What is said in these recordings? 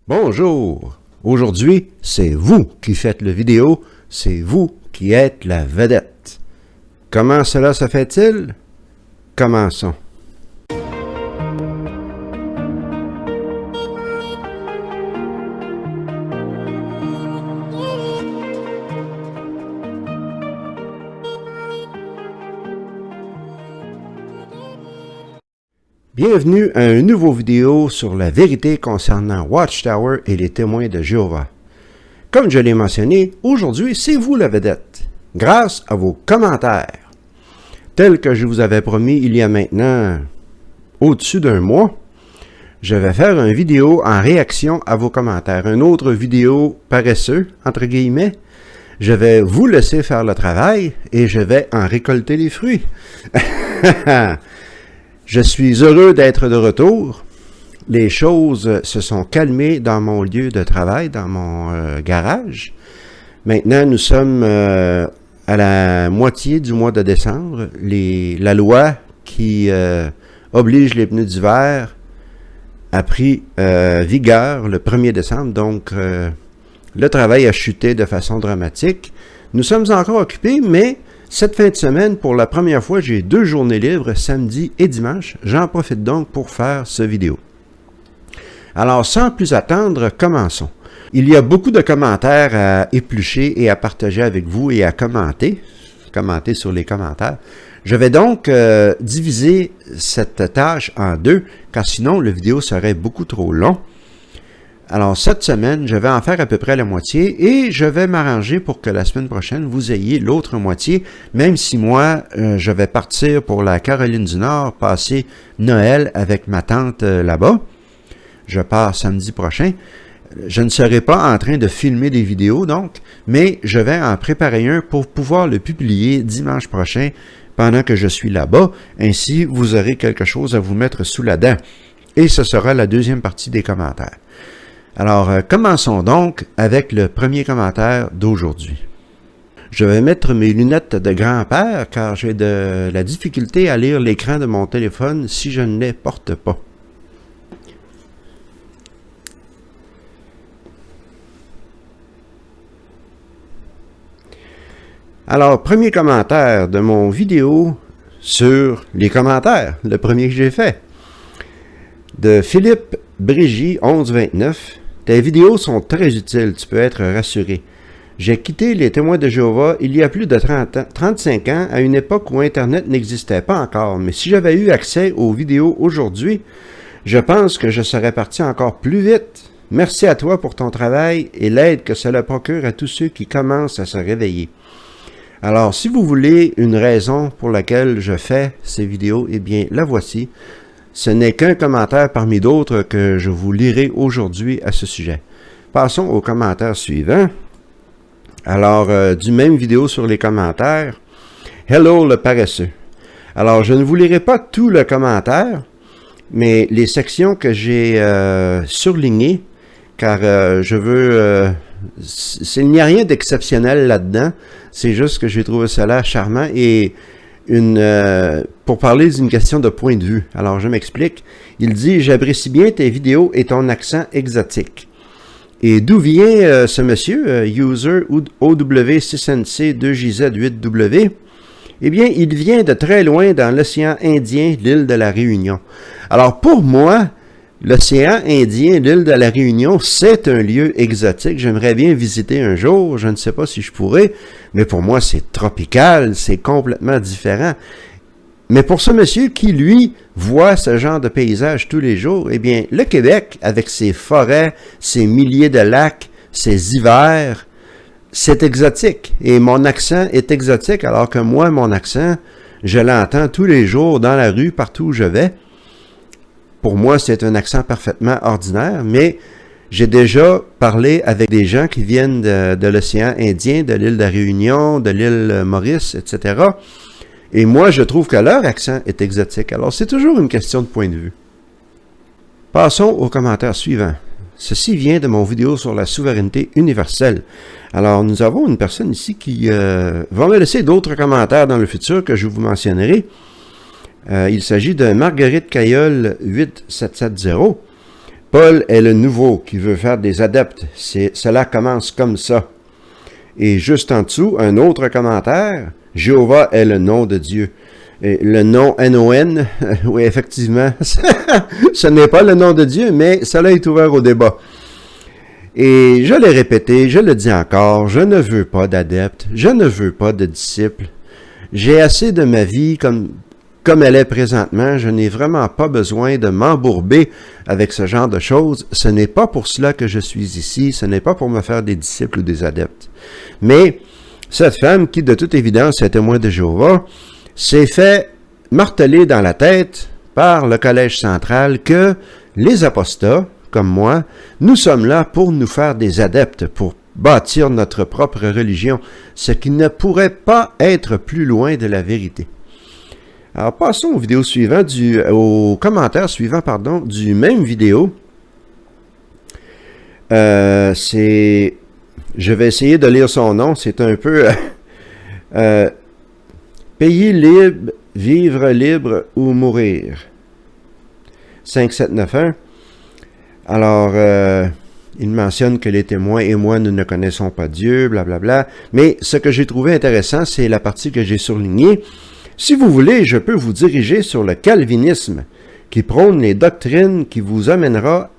Bonjour! Aujourd'hui, c'est vous qui faites la vidéo, c'est vous qui êtes la vedette. Comment cela se fait-il? Commençons. Bienvenue à une nouvelle vidéo sur la vérité concernant Watchtower et les témoins de Jéhovah. Comme je l'ai mentionné, aujourd'hui, c'est vous la vedette, grâce à vos commentaires. Tel que je vous avais promis il y a maintenant au-dessus d'un mois, je vais faire une vidéo en réaction à vos commentaires, une autre vidéo paresseux, entre guillemets. Je vais vous laisser faire le travail et je vais en récolter les fruits. Je suis heureux d'être de retour. Les choses se sont calmées dans mon lieu de travail, dans mon garage. Maintenant, nous sommes à la moitié du mois de décembre. La loi qui oblige les pneus d'hiver a pris vigueur le 1er décembre. Donc, le travail a chuté de façon dramatique. Nous sommes encore occupés, mais cette fin de semaine, pour la première fois, j'ai 2 journées libres, samedi et dimanche. J'en profite donc pour faire cette vidéo. Alors, sans plus attendre, commençons. Il y a beaucoup de commentaires à éplucher et à partager avec vous et à commenter sur les commentaires. Je vais donc diviser cette tâche en 2, car sinon, la vidéo serait beaucoup trop long. Alors, cette semaine, je vais en faire à peu près la moitié et je vais m'arranger pour que la semaine prochaine, vous ayez l'autre moitié, même si moi, je vais partir pour la Caroline du Nord, passer Noël avec ma tante là-bas. Je pars samedi prochain. Je ne serai pas en train de filmer des vidéos, donc, mais je vais en préparer un pour pouvoir le publier dimanche prochain pendant que je suis là-bas. Ainsi, vous aurez quelque chose à vous mettre sous la dent. Et ce sera la deuxième partie des commentaires. Alors, commençons donc avec le premier commentaire d'aujourd'hui. Je vais mettre mes lunettes de grand-père car j'ai de la difficulté à lire l'écran de mon téléphone si je ne les porte pas. Alors, premier commentaire de mon vidéo sur les commentaires, le premier que j'ai fait, de Philippe Brigy, 1129. Tes vidéos sont très utiles, tu peux être rassuré. J'ai quitté les témoins de Jéhovah il y a plus de 35 ans, à une époque où Internet n'existait pas encore, mais si j'avais eu accès aux vidéos aujourd'hui, je pense que je serais parti encore plus vite. Merci à toi pour ton travail et l'aide que cela procure à tous ceux qui commencent à se réveiller. Alors, si vous voulez une raison pour laquelle je fais ces vidéos, eh bien, la voici. Ce n'est qu'un commentaire parmi d'autres que je vous lirai aujourd'hui à ce sujet. Passons au commentaire suivant. Alors, du même vidéo sur les commentaires. Hello le paresseux. Alors, je ne vous lirai pas tout le commentaire, mais les sections que j'ai surlignées, car je veux... il n'y a rien d'exceptionnel là-dedans, c'est juste que j'ai trouvé cela charmant et pour parler d'une question de point de vue. Alors, je m'explique. Il dit « J'apprécie bien tes vidéos et ton accent exotique. » Et d'où vient ce monsieur, user OW6NC2JZ8W? Eh bien, il vient de très loin dans l'océan Indien, l'île de la Réunion. Alors, pour moi, l'océan Indien, l'île de la Réunion, c'est un lieu exotique. J'aimerais bien visiter un jour. Je ne sais pas si je pourrais, mais pour moi, c'est tropical. C'est complètement différent. Mais pour ce monsieur qui, lui, voit ce genre de paysage tous les jours, eh bien, le Québec, avec ses forêts, ses milliers de lacs, ses hivers, c'est exotique. Et mon accent est exotique, alors que moi, mon accent, je l'entends tous les jours dans la rue, partout où je vais. Pour moi, c'est un accent parfaitement ordinaire, mais j'ai déjà parlé avec des gens qui viennent de l'océan Indien, de l'île de la Réunion, de l'île Maurice, etc. Et moi, je trouve que leur accent est exotique. Alors, c'est toujours une question de point de vue. Passons au commentaire suivant. Ceci vient de mon vidéo sur la souveraineté universelle. Alors, nous avons une personne ici qui va me laisser d'autres commentaires dans le futur que je vous mentionnerai. Il s'agit de Marguerite Cailleul 8770. Paul est le nouveau qui veut faire des adeptes. Cela commence comme ça. Et juste en dessous, un autre commentaire. Jéhovah est le nom de Dieu. Et le nom N-O-N, oui, effectivement, ce n'est pas le nom de Dieu, mais cela est ouvert au débat. Et je l'ai répété, je le dis encore, je ne veux pas d'adeptes, je ne veux pas de disciples. J'ai assez de ma vie comme elle est présentement, je n'ai vraiment pas besoin de m'embourber avec ce genre de choses. Ce n'est pas pour cela que je suis ici, ce n'est pas pour me faire des disciples ou des adeptes. Mais cette femme qui, de toute évidence, est témoin de Jéhovah, s'est fait marteler dans la tête par le Collège central que les apostats, comme moi, nous sommes là pour nous faire des adeptes, pour bâtir notre propre religion, ce qui ne pourrait pas être plus loin de la vérité. Alors, passons au commentaire suivant, du même vidéo. Je vais essayer de lire son nom, c'est un peu... Payer libre, vivre libre ou mourir. 5791. Alors, il mentionne que les témoins et moi, nous ne connaissons pas Dieu, blablabla. Mais ce que j'ai trouvé intéressant, c'est la partie que j'ai surlignée. Si vous voulez, je peux vous diriger sur le calvinisme, qui prône les doctrines qui vous amènera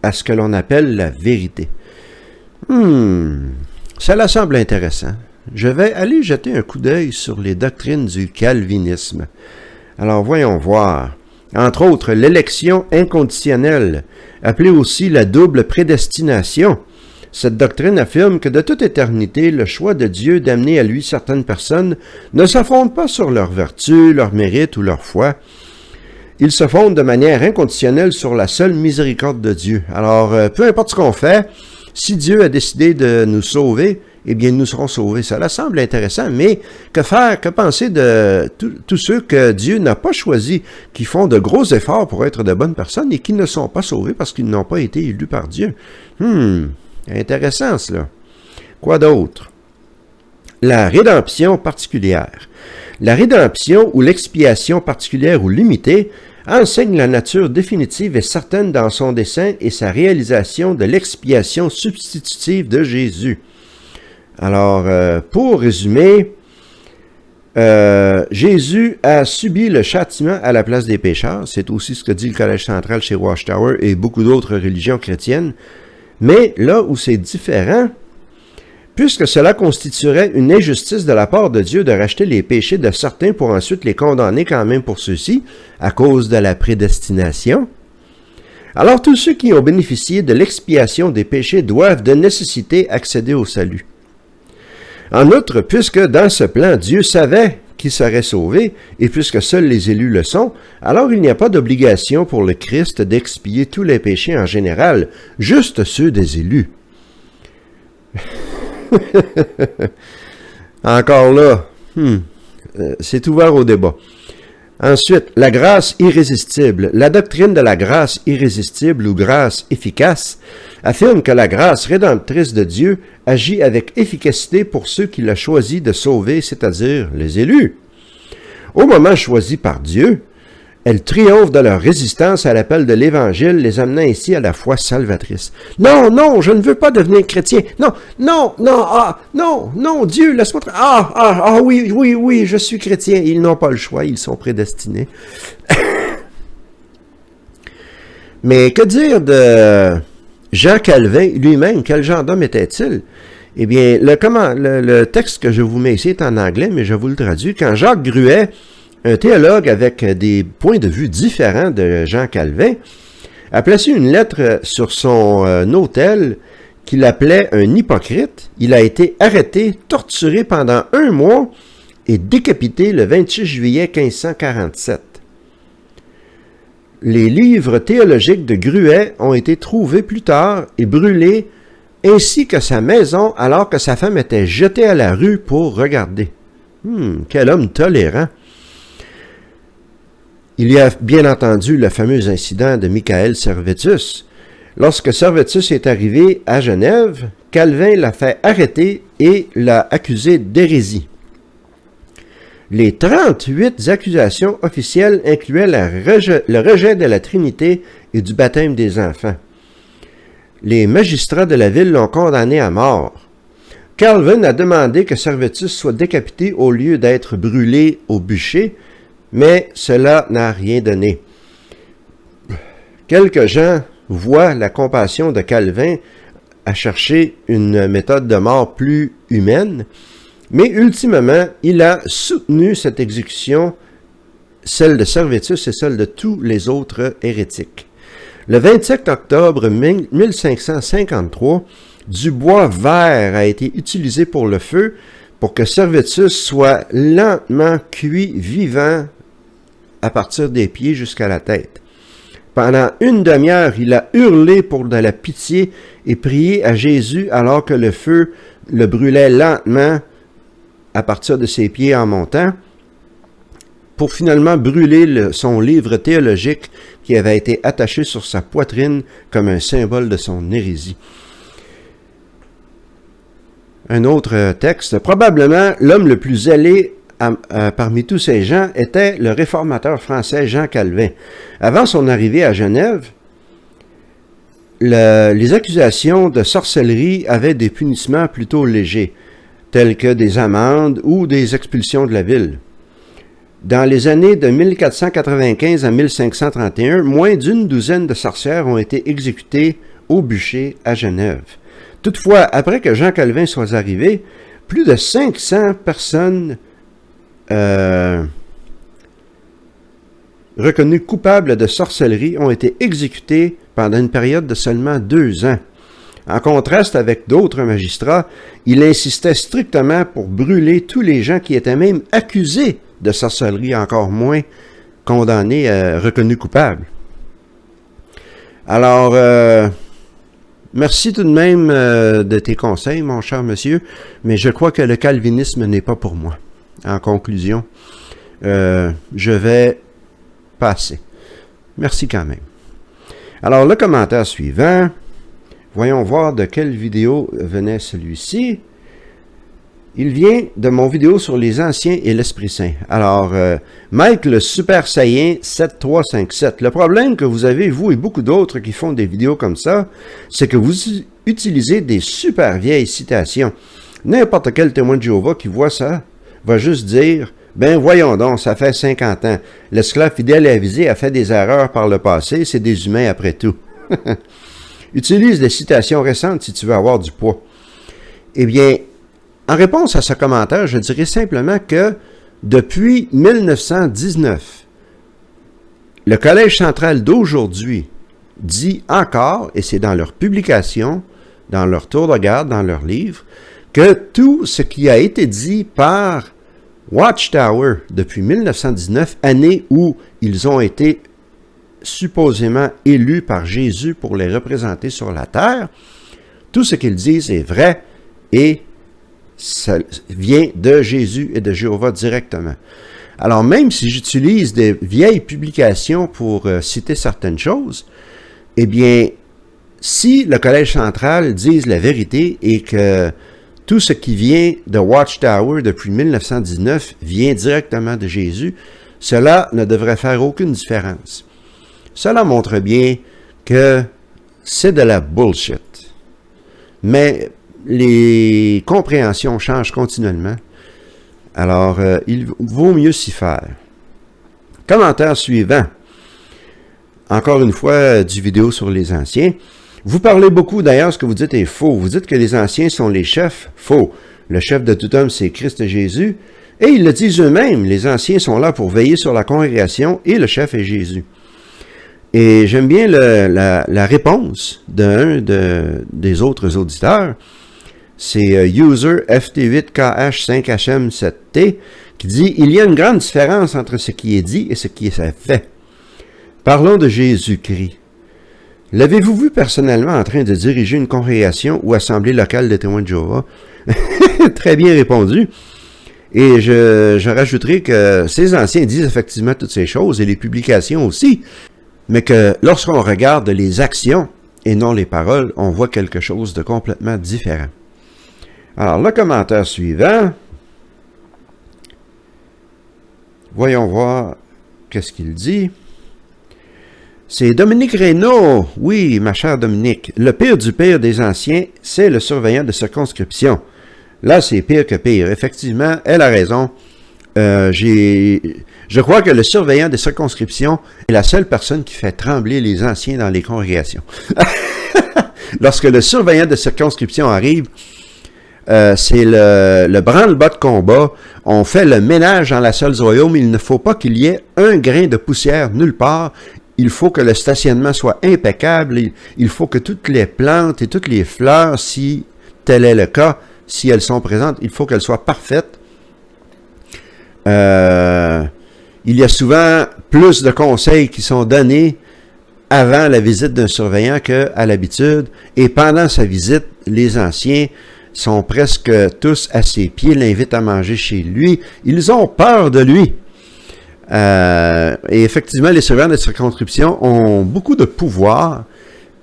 à ce que l'on appelle la vérité. Cela semble intéressant. Je vais aller jeter un coup d'œil sur les doctrines du calvinisme. Alors, voyons voir. Entre autres, l'élection inconditionnelle, appelée aussi la double prédestination. Cette doctrine affirme que de toute éternité, le choix de Dieu d'amener à lui certaines personnes ne se fonde pas sur leur vertu, leur mérite ou leur foi. Il se fonde de manière inconditionnelle sur la seule miséricorde de Dieu. Alors, peu importe ce qu'on fait, si Dieu a décidé de nous sauver, eh bien, nous serons sauvés. Cela semble intéressant, mais que penser de tous ceux que Dieu n'a pas choisis, qui font de gros efforts pour être de bonnes personnes et qui ne sont pas sauvés parce qu'ils n'ont pas été élus par Dieu? Intéressant, cela. Quoi d'autre? La rédemption particulière. La rédemption ou l'expiation particulière ou limitée enseigne la nature définitive et certaine dans son dessein et sa réalisation de l'expiation substitutive de Jésus. Alors, pour résumer, Jésus a subi le châtiment à la place des pécheurs. C'est aussi ce que dit le Collège central chez Watchtower et beaucoup d'autres religions chrétiennes. Mais là où c'est différent, puisque cela constituerait une injustice de la part de Dieu de racheter les péchés de certains pour ensuite les condamner quand même pour ceux-ci, à cause de la prédestination, alors tous ceux qui ont bénéficié de l'expiation des péchés doivent de nécessité accéder au salut. En outre, puisque dans ce plan, Dieu savait qui seraient sauvés, et puisque seuls les élus le sont, alors il n'y a pas d'obligation pour le Christ d'expier tous les péchés en général, juste ceux des élus. Encore là, c'est ouvert au débat. Ensuite, la grâce irrésistible. La doctrine de la grâce irrésistible ou grâce efficace affirme que la grâce rédemptrice de Dieu agit avec efficacité pour ceux qu'il a choisi de sauver, c'est-à-dire les élus. Au moment choisi par Dieu, elle triomphe de leur résistance à l'appel de l'Évangile, les amenant ainsi à la foi salvatrice. Non, non, je ne veux pas devenir chrétien. Non, non, non, non, Dieu, laisse-moi... oui, je suis chrétien. Ils n'ont pas le choix, ils sont prédestinés. Mais que dire de Jean Calvin lui-même? Quel genre d'homme était-il? Eh bien, le texte que je vous mets ici est en anglais, mais je vous le traduis. Quand Jacques Gruet, un théologue avec des points de vue différents de Jean Calvin, a placé une lettre sur son autel qu'il appelait un hypocrite. Il a été arrêté, torturé pendant 1 mois et décapité le 26 juillet 1547. Les livres théologiques de Gruet ont été trouvés plus tard et brûlés, ainsi que sa maison, alors que sa femme était jetée à la rue pour regarder. Quel homme tolérant! Il y a bien entendu le fameux incident de Michael Servetus. Lorsque Servetus est arrivé à Genève, Calvin l'a fait arrêter et l'a accusé d'hérésie. Les 38 accusations officielles incluaient le rejet de la Trinité et du baptême des enfants. les magistrats de la ville l'ont condamné à mort. Calvin a demandé que Servetus soit décapité au lieu d'être brûlé au bûcher, mais cela n'a rien donné. Quelques gens voient la compassion de Calvin à chercher une méthode de mort plus humaine, mais ultimement, il a soutenu cette exécution, celle de Servetus et celle de tous les autres hérétiques. Le 27 octobre 1553, du bois vert a été utilisé pour le feu pour que Servetus soit lentement cuit vivant à partir des pieds jusqu'à la tête. Pendant une demi-heure, il a hurlé pour de la pitié et prié à Jésus alors que le feu le brûlait lentement à partir de ses pieds en montant, pour finalement brûler son livre théologique qui avait été attaché sur sa poitrine comme un symbole de son hérésie. Un autre texte, probablement l'homme le plus zélé parmi tous ces gens était le réformateur français Jean Calvin. Avant son arrivée à Genève, les accusations de sorcellerie avaient des punissements plutôt légers, tels que des amendes ou des expulsions de la ville. Dans les années de 1495 à 1531, moins d'une douzaine de sorcières ont été exécutées au bûcher à Genève. Toutefois, après que Jean Calvin soit arrivé, plus de 500 personnes reconnues coupables de sorcellerie ont été exécutées pendant une période de seulement 2 ans. En contraste avec d'autres magistrats, il insistait strictement pour brûler tous les gens qui étaient même accusés de sorcellerie, encore moins condamnés, reconnus coupables. Alors, merci tout de même de tes conseils, mon cher monsieur, mais je crois que le calvinisme n'est pas pour moi. En conclusion, je vais passer. Merci quand même. Alors, le commentaire suivant, voyons voir de quelle vidéo venait celui-ci. Il vient de mon vidéo sur les anciens et l'Esprit Saint. Alors, Mike le Super Saiyan 7357. Le problème que vous avez, vous et beaucoup d'autres qui font des vidéos comme ça, c'est que vous utilisez des super vieilles citations. N'importe quel témoin de Jéhovah qui voit ça va juste dire « Ben voyons donc, ça fait 50 ans. L'esclave fidèle et avisé a fait des erreurs par le passé, c'est des humains après tout. » Utilise des citations récentes si tu veux avoir du poids. Eh bien, en réponse à ce commentaire, je dirais simplement que depuis 1919, le Collège central d'aujourd'hui dit encore, et c'est dans leur publication, dans leur tour de garde, dans leur livre, que tout ce qui a été dit par Watchtower depuis 1919, année où ils ont été supposément élus par Jésus pour les représenter sur la terre, tout ce qu'ils disent est vrai et ça vient de Jésus et de Jéhovah directement. Alors même si j'utilise des vieilles publications pour citer certaines choses, eh bien, si le Collège central dise la vérité et que tout ce qui vient de Watchtower depuis 1919 vient directement de Jésus, cela ne devrait faire aucune différence. Cela montre bien que c'est de la bullshit. Mais les compréhensions changent continuellement. Alors, il vaut mieux s'y faire. Commentaire suivant. Encore une fois, du vidéo sur les anciens. Vous parlez beaucoup, d'ailleurs, ce que vous dites est faux. Vous dites que les anciens sont les chefs. Faux. Le chef de tout homme, c'est Christ Jésus. Et ils le disent eux-mêmes. Les anciens sont là pour veiller sur la congrégation et le chef est Jésus. Et j'aime bien la réponse d'un des autres auditeurs. C'est user FT8KH5HM7T qui dit « Il y a une grande différence entre ce qui est dit et ce qui est fait. Parlons de Jésus-Christ. L'avez-vous vu personnellement en train de diriger une congrégation ou assemblée locale de témoins de Jéhovah? » Très bien répondu. Et je rajouterai que ces anciens disent effectivement toutes ces choses et les publications aussi, mais que lorsqu'on regarde les actions et non les paroles, on voit quelque chose de complètement différent. Alors, le commentaire suivant, voyons voir qu'est-ce qu'il dit. C'est Dominique Reynaud. Oui, ma chère Dominique. Le pire du pire des anciens, c'est le surveillant de circonscription. Là, c'est pire que pire. Effectivement, elle a raison. Je crois que le surveillant de circonscription est la seule personne qui fait trembler les anciens dans les congrégations. Lorsque le surveillant de circonscription arrive, c'est le branle-bas de combat. On fait le ménage dans la salle du royaume. Il ne faut pas qu'il y ait un grain de poussière nulle part. Il faut que le stationnement soit impeccable. Il faut que toutes les plantes et toutes les fleurs, si tel est le cas, si elles sont présentes, il faut qu'elles soient parfaites. Il y a souvent plus de conseils qui sont donnés avant la visite d'un surveillant qu'à l'habitude. Et pendant sa visite, les anciens sont presque tous à ses pieds, l'invitent à manger chez lui. Ils ont peur de lui. Et effectivement, les surveillants de circonscription ont beaucoup de pouvoir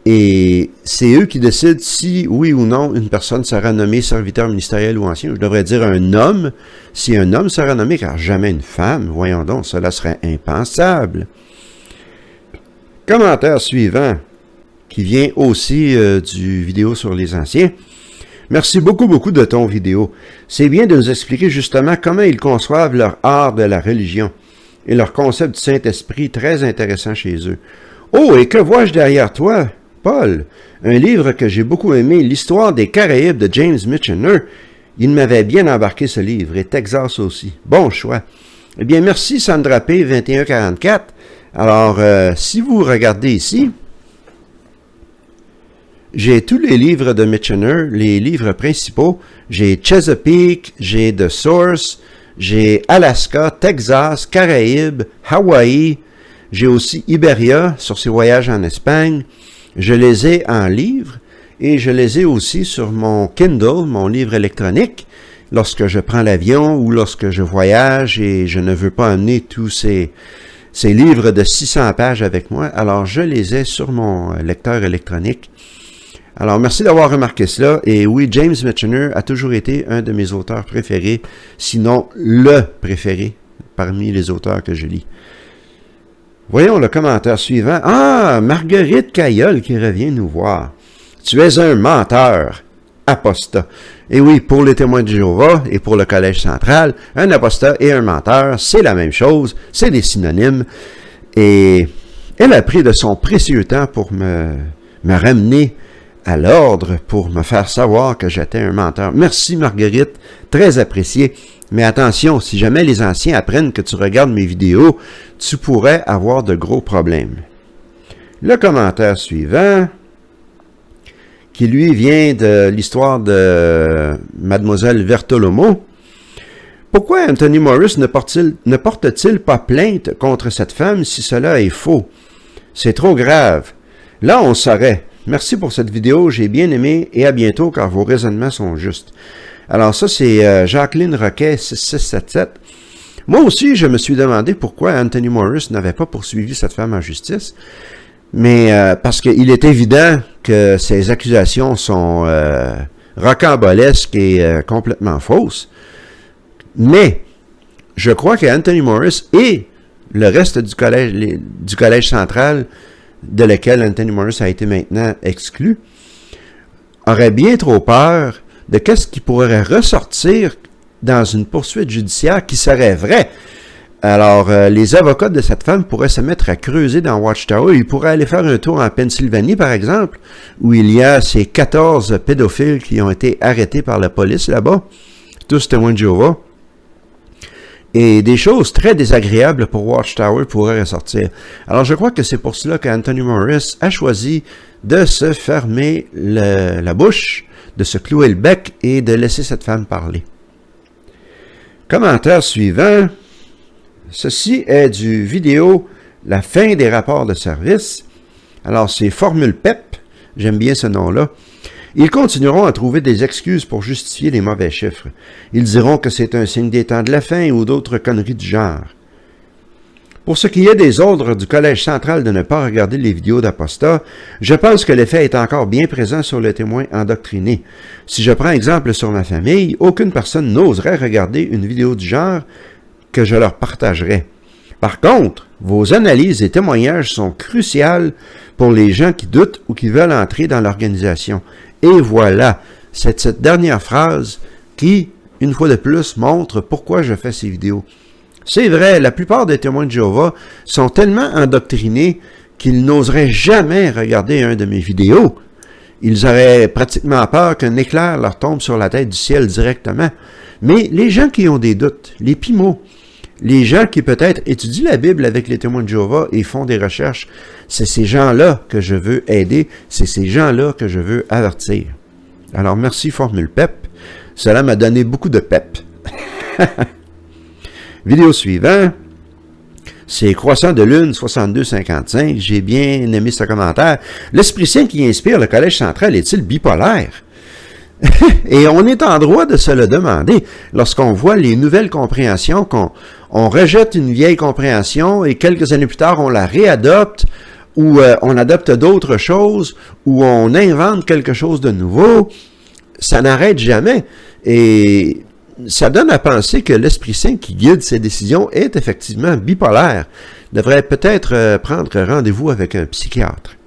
et c'est eux qui décident si, oui ou non, une personne sera nommée serviteur ministériel ou ancien. Je devrais dire un homme. Si un homme sera nommé, car jamais une femme, voyons donc, cela serait impensable. Commentaire suivant, qui vient aussi du vidéo sur les anciens. Merci beaucoup de ton vidéo. C'est bien de nous expliquer justement comment ils conçoivent leur art de la religion et leur concept du Saint-Esprit, très intéressant chez eux. Oh, et que vois-je derrière toi, Paul? Un livre que j'ai beaucoup aimé, L'histoire des Caraïbes de James Michener. Il m'avait bien embarqué ce livre, et Texas aussi. Bon choix. Eh bien, merci Sandra P. 2144. Alors, si vous regardez ici, j'ai tous les livres de Michener, les livres principaux. J'ai Chesapeake, j'ai The Source, j'ai Alaska, Texas, Caraïbes, Hawaï. J'ai aussi Iberia sur ses voyages en Espagne. Je les ai en livre et je les ai aussi sur mon Kindle, mon livre électronique, lorsque je prends l'avion ou lorsque je voyage et je ne veux pas emmener tous ces livres de 600 pages avec moi. Alors, je les ai sur mon lecteur électronique. Alors, merci d'avoir remarqué cela. Et oui, James Michener a toujours été un de mes auteurs préférés, sinon le préféré parmi les auteurs que je lis. Voyons le commentaire suivant. Ah, Marguerite Cailleul qui revient nous voir. Tu es un menteur, apostat. Et oui, pour les témoins de Jéhovah et pour le Collège central, un apostat et un menteur, c'est la même chose, c'est des synonymes. Et elle a pris de son précieux temps pour me ramener à l'ordre, pour me faire savoir que j'étais un menteur. Merci Marguerite, très apprécié. Mais attention, si jamais les anciens apprennent que tu regardes mes vidéos, tu pourrais avoir de gros problèmes. Le commentaire suivant, qui lui vient de l'histoire de Mademoiselle Vertolomo. Pourquoi Anthony Morris ne porte-t-il pas plainte contre cette femme si cela est faux? C'est trop grave. Là, on saurait. Merci pour cette vidéo, j'ai bien aimé et à bientôt car vos raisonnements sont justes. Alors ça, c'est Jacqueline Roquet 6677. Moi aussi, je me suis demandé pourquoi Anthony Morris n'avait pas poursuivi cette femme en justice. Mais parce qu'il est évident que ces accusations sont rocambolesques et complètement fausses. Mais je crois qu'Anthony Morris et le reste du collège central, de lequel Anthony Morris a été maintenant exclu, auraient bien trop peur de qu'est-ce qui pourrait ressortir dans une poursuite judiciaire qui serait vraie. Alors, les avocats de cette femme pourraient se mettre à creuser dans Watchtower. Ils pourraient aller faire un tour en Pennsylvanie, par exemple, où il y a ces 14 pédophiles qui ont été arrêtés par la police là-bas, tous témoins de Jéhovah. Et des choses très désagréables pour Watchtower pourraient ressortir. Alors, je crois que c'est pour cela qu'Anthony Morris a choisi de se fermer la bouche, de se clouer le bec et de laisser cette femme parler. Commentaire suivant. Ceci est du vidéo « La fin des rapports de service ». Alors, c'est Formule PEP. J'aime bien ce nom-là. Ils continueront à trouver des excuses pour justifier les mauvais chiffres. Ils diront que c'est un signe des temps de la fin ou d'autres conneries du genre. Pour ce qui est des ordres du Collège central de ne pas regarder les vidéos d'apostats, je pense que l'effet est encore bien présent sur le témoin endoctriné. Si je prends exemple sur ma famille, aucune personne n'oserait regarder une vidéo du genre que je leur partagerais. Par contre, vos analyses et témoignages sont cruciaux pour les gens qui doutent ou qui veulent entrer dans l'organisation. Et voilà, c'est cette dernière phrase qui, une fois de plus, montre pourquoi je fais ces vidéos. C'est vrai, la plupart des témoins de Jéhovah sont tellement endoctrinés qu'ils n'oseraient jamais regarder un de mes vidéos. Ils auraient pratiquement peur qu'un éclair leur tombe sur la tête du ciel directement. Mais les gens qui ont des doutes, les pimos, les gens qui peut-être étudient la Bible avec les témoins de Jéhovah et font des recherches, c'est ces gens-là que je veux aider, c'est ces gens-là que je veux avertir. Alors merci Formule PEP, cela m'a donné beaucoup de pep. Vidéo suivante, c'est Croissant de Lune 6255, j'ai bien aimé ce commentaire. L'Esprit Saint qui inspire le Collège central est-il bipolaire? Et on est en droit de se le demander lorsqu'on voit les nouvelles compréhensions, qu'on rejette une vieille compréhension et quelques années plus tard, on la réadopte ou on adopte d'autres choses ou on invente quelque chose de nouveau. Ça n'arrête jamais. Et ça donne à penser que l'Esprit Saint qui guide ces décisions est effectivement bipolaire. Devrait peut-être prendre rendez-vous avec un psychiatre.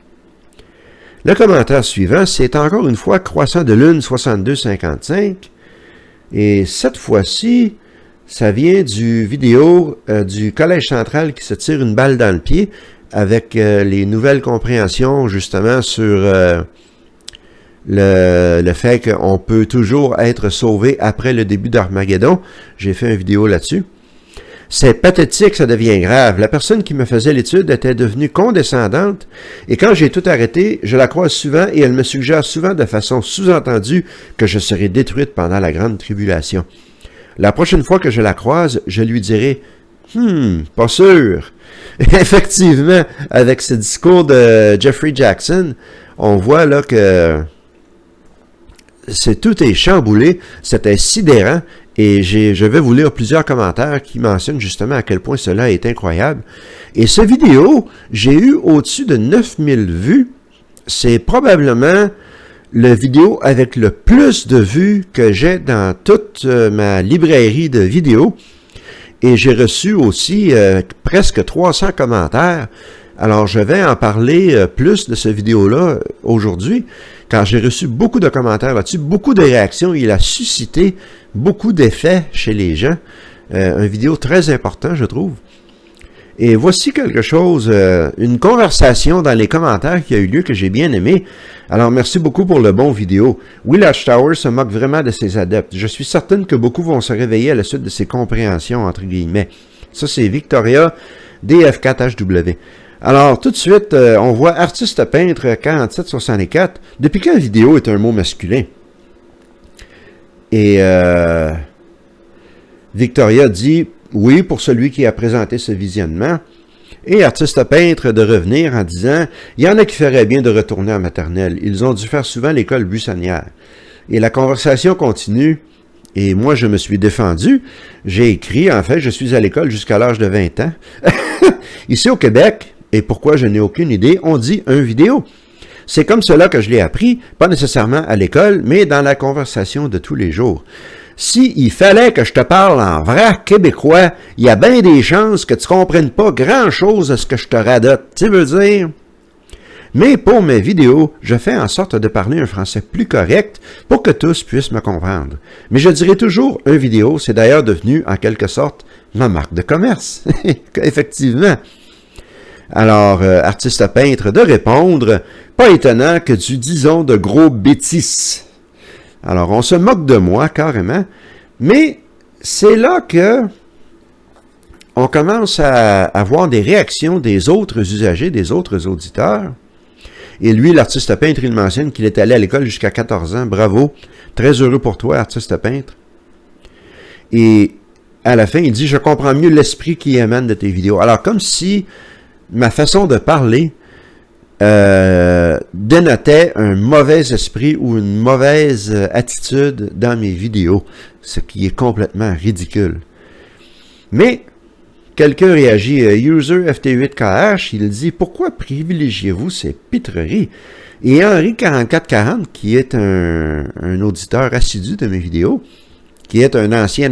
Le commentaire suivant, c'est encore une fois Croissant de Lune 6255. Et cette fois-ci, ça vient du vidéo du Collège central qui se tire une balle dans le pied avec les nouvelles compréhensions justement sur le fait qu'on peut toujours être sauvé après le début d'Armageddon. J'ai fait une vidéo là-dessus. C'est pathétique, ça devient grave. La personne qui me faisait l'étude était devenue condescendante et quand j'ai tout arrêté, je la croise souvent et elle me suggère souvent de façon sous-entendue que je serai détruite pendant la grande tribulation. La prochaine fois que je la croise, je lui dirai « pas sûr ». Effectivement, avec ce discours de Jeffrey Jackson, on voit là que tout est chamboulé, c'était sidérant. Et je vais vous lire plusieurs commentaires qui mentionnent justement à quel point cela est incroyable. Et cette vidéo, j'ai eu au-dessus de 9000 vues. C'est probablement la vidéo avec le plus de vues que j'ai dans toute ma librairie de vidéos. Et j'ai reçu aussi presque 300 commentaires. Alors, je vais en parler plus de cette vidéo-là aujourd'hui, car j'ai reçu beaucoup de commentaires là-dessus, beaucoup de réactions. Il a suscité beaucoup d'effets chez les gens. Une vidéo très importante, je trouve. Et voici quelque chose, une conversation dans les commentaires qui a eu lieu que j'ai bien aimé. Alors, merci beaucoup pour le bon vidéo. Will Watchtower se moque vraiment de ses adeptes. Je suis certaine que beaucoup vont se réveiller à la suite de ses compréhensions, entre guillemets. Ça, c'est Victoria, DF4HW. Alors, tout de suite, on voit artiste peintre 4764. Depuis quand vidéo est un mot masculin? Et Victoria dit, oui, pour celui qui a présenté ce visionnement. Et artiste peintre de revenir en disant, il y en a qui feraient bien de retourner en maternelle. Ils ont dû faire souvent l'école buissonnière. Et la conversation continue. Et moi, je me suis défendu. J'ai écrit, en fait, je suis à l'école jusqu'à l'âge de 20 ans. Ici au Québec, et pourquoi je n'ai aucune idée, on dit un vidéo. C'est comme cela que je l'ai appris, pas nécessairement à l'école, mais dans la conversation de tous les jours. S'il fallait que je te parle en vrai québécois, il y a bien des chances que tu comprennes pas grand-chose de ce que je te radote. Tu veux dire? Mais pour mes vidéos, je fais en sorte de parler un français plus correct pour que tous puissent me comprendre. Mais je dirais toujours un vidéo, c'est d'ailleurs devenu en quelque sorte ma marque de commerce. Effectivement. Alors, artiste peintre de répondre, pas étonnant que tu disons de gros bêtises. Alors, on se moque de moi carrément, mais c'est là que on commence à avoir des réactions des autres usagers, des autres auditeurs. Et lui, l'artiste peintre, il mentionne qu'il est allé à l'école jusqu'à 14 ans. Bravo, très heureux pour toi, artiste peintre. Et à la fin, il dit, je comprends mieux l'esprit qui émane de tes vidéos. Alors, comme si ma façon de parler dénotait un mauvais esprit ou une mauvaise attitude dans mes vidéos, ce qui est complètement ridicule. Mais quelqu'un réagit, User FT8KH, il dit « Pourquoi privilégiez-vous ces pitreries? » Et Henri4440, qui est un auditeur assidu de mes vidéos, qui est un ancien,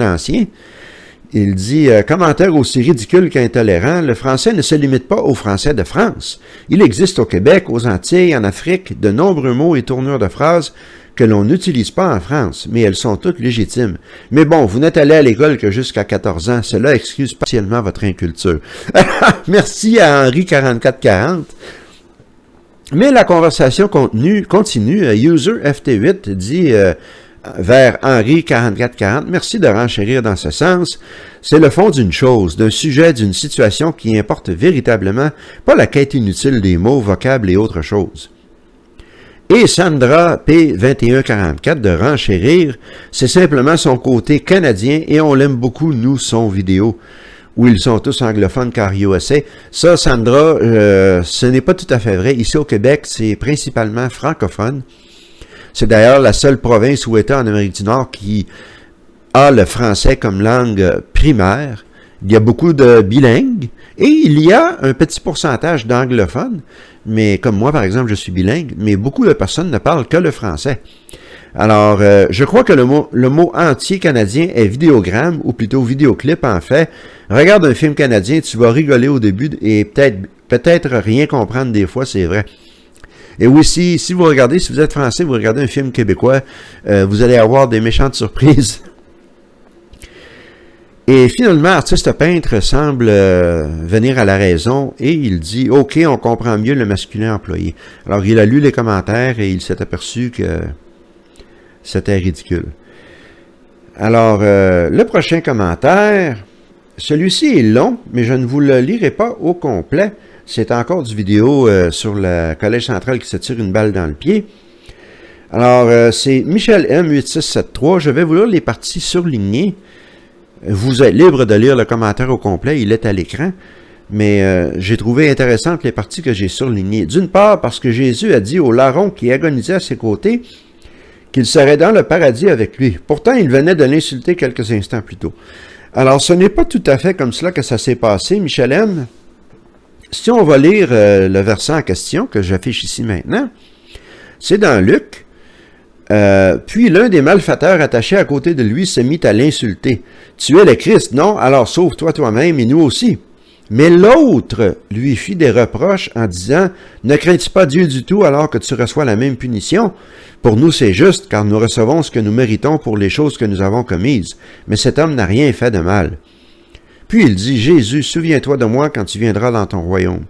Il dit « Commentaire aussi ridicule qu'intolérant, le français ne se limite pas au français de France. Il existe au Québec, aux Antilles, en Afrique, de nombreux mots et tournures de phrases que l'on n'utilise pas en France, mais elles sont toutes légitimes. Mais bon, vous n'êtes allé à l'école que jusqu'à 14 ans, cela excuse partiellement votre inculture. » Merci à Henri4440. Mais la conversation continue. User FT8 dit vers Henri 4440, merci de renchérir dans ce sens. C'est le fond d'une chose, d'un sujet, d'une situation qui importe véritablement, pas la quête inutile des mots, vocables et autres choses. Et Sandra P2144 de renchérir, c'est simplement son côté canadien et on l'aime beaucoup, nous, son vidéo, où ils sont tous anglophones car USA. Ça, Sandra, ce n'est pas tout à fait vrai. Ici au Québec, c'est principalement francophone. C'est d'ailleurs la seule province ou État en Amérique du Nord qui a le français comme langue primaire. Il y a beaucoup de bilingues et il y a un petit pourcentage d'anglophones, mais comme moi, par exemple, je suis bilingue, mais beaucoup de personnes ne parlent que le français. Alors, je crois que le mot entier canadien est vidéogramme, ou plutôt vidéoclip en fait. Regarde un film canadien, tu vas rigoler au début et peut-être rien comprendre des fois, c'est vrai. Et oui, si vous regardez, si vous êtes français, vous regardez un film québécois, vous allez avoir des méchantes surprises. Et finalement, artiste peintre semble venir à la raison et il dit « Ok, on comprend mieux le masculin employé ». Alors, il a lu les commentaires et il s'est aperçu que c'était ridicule. Alors, le prochain commentaire, celui-ci est long, mais je ne vous le lirai pas au complet. C'est encore du vidéo sur le Collège central qui se tire une balle dans le pied. Alors, c'est Michel M8673. Je vais vous lire les parties surlignées. Vous êtes libre de lire le commentaire au complet, il est à l'écran. Mais j'ai trouvé intéressantes les parties que j'ai surlignées. D'une part, parce que Jésus a dit au larron qui agonisait à ses côtés qu'il serait dans le paradis avec lui. Pourtant, il venait de l'insulter quelques instants plus tôt. Alors, ce n'est pas tout à fait comme cela que ça s'est passé, Michel M. Si on va lire le verset en question, que j'affiche ici maintenant, c'est dans Luc. Puis l'un des malfaiteurs attachés à côté de lui se mit à l'insulter. « Tu es le Christ, non? Alors sauve-toi toi-même et nous aussi. » Mais l'autre lui fit des reproches en disant « Ne crains-tu pas Dieu du tout alors que tu reçois la même punition? Pour nous c'est juste, car nous recevons ce que nous méritons pour les choses que nous avons commises. Mais cet homme n'a rien fait de mal. » Puis il dit, « Jésus, souviens-toi de moi quand tu viendras dans ton royaume. »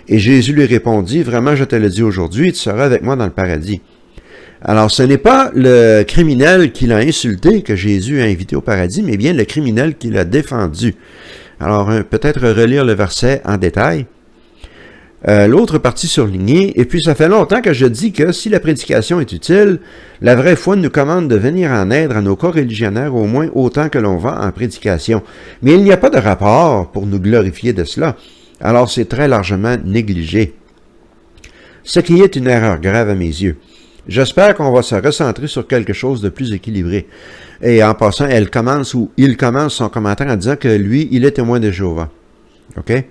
Et Jésus lui répondit, « Vraiment, je te le dis aujourd'hui, tu seras avec moi dans le paradis. » Alors, ce n'est pas le criminel qui l'a insulté que Jésus a invité au paradis, mais bien le criminel qui l'a défendu. Alors, peut-être relire le verset en détail. L'autre partie surlignée, et puis ça fait longtemps que je dis que si la prédication est utile, la vraie foi nous commande de venir en aide à nos coreligionnaires au moins autant que l'on va en prédication. Mais il n'y a pas de rapport pour nous glorifier de cela. Alors c'est très largement négligé. Ce qui est une erreur grave à mes yeux. J'espère qu'on va se recentrer sur quelque chose de plus équilibré. Et en passant, il commence son commentaire en disant que lui, il est témoin de Jéhovah. OK?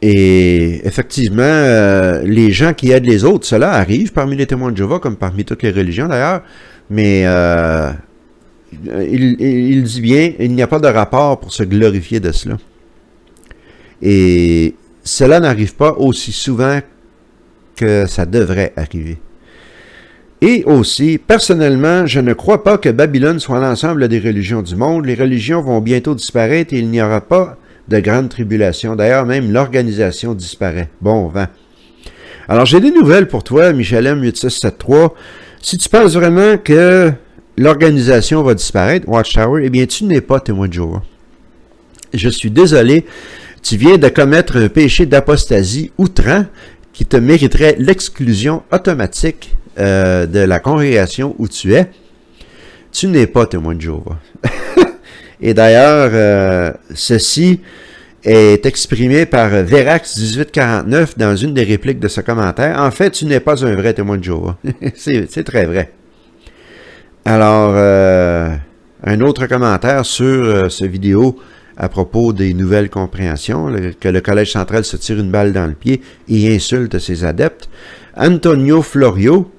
Et effectivement, les gens qui aident les autres, cela arrive parmi les témoins de Jéhovah, comme parmi toutes les religions d'ailleurs, mais il dit bien, il n'y a pas de rapport pour se glorifier de cela. Et cela n'arrive pas aussi souvent que ça devrait arriver. Et aussi, personnellement, je ne crois pas que Babylone soit l'ensemble des religions du monde. Les religions vont bientôt disparaître et il n'y aura pas de grande tribulation. D'ailleurs, même l'organisation disparaît. Bon vent. Alors, j'ai des nouvelles pour toi, Michel M8673. Si tu penses vraiment que l'organisation va disparaître, Watchtower, eh bien, tu n'es pas témoin de Jéhovah. Je suis désolé, tu viens de commettre un péché d'apostasie outrant qui te mériterait l'exclusion automatique de la congrégation où tu es. Tu n'es pas témoin de Jéhovah. Et d'ailleurs, ceci est exprimé par Verax 1849 dans une des répliques de ce commentaire. En fait, tu n'es pas un vrai témoin de Jéhovah. C'est très vrai. Alors, un autre commentaire sur ce vidéo à propos des nouvelles compréhensions, que le Collège central se tire une balle dans le pied et insulte ses adeptes. Antonio Florio,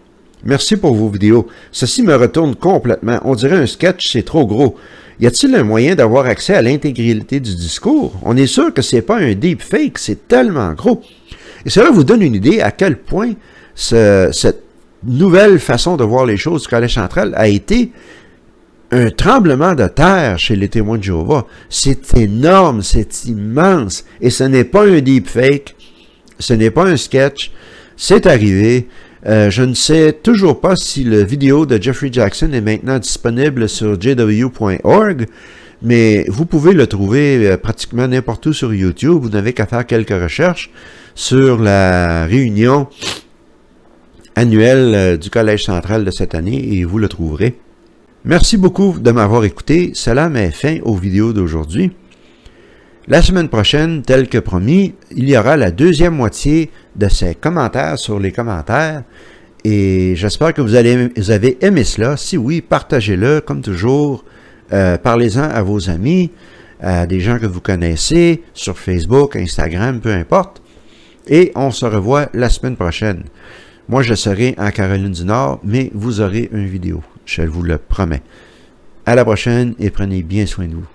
merci pour vos vidéos. Ceci me retourne complètement. On dirait un sketch, c'est trop gros. Y a-t-il un moyen d'avoir accès à l'intégralité du discours? On est sûr que c'est pas un deepfake, c'est tellement gros. Et cela vous donne une idée à quel point cette nouvelle façon de voir les choses du Collège central a été un tremblement de terre chez les témoins de Jéhovah. C'est énorme, c'est immense. Et ce n'est pas un deepfake, ce n'est pas un sketch, c'est arrivé. Je ne sais toujours pas si la vidéo de Jeffrey Jackson est maintenant disponible sur jw.org, mais vous pouvez le trouver pratiquement n'importe où sur YouTube. Vous n'avez qu'à faire quelques recherches sur la réunion annuelle du Collège central de cette année et vous le trouverez. Merci beaucoup de m'avoir écouté. Cela met fin aux vidéos d'aujourd'hui. La semaine prochaine, tel que promis, il y aura la deuxième moitié de ces commentaires sur les commentaires. Et j'espère que vous avez aimé cela. Si oui, partagez-le comme toujours. Parlez-en à vos amis, à des gens que vous connaissez, sur Facebook, Instagram, peu importe. Et on se revoit la semaine prochaine. Moi, je serai en Caroline du Nord, mais vous aurez une vidéo. Je vous le promets. À la prochaine et prenez bien soin de vous.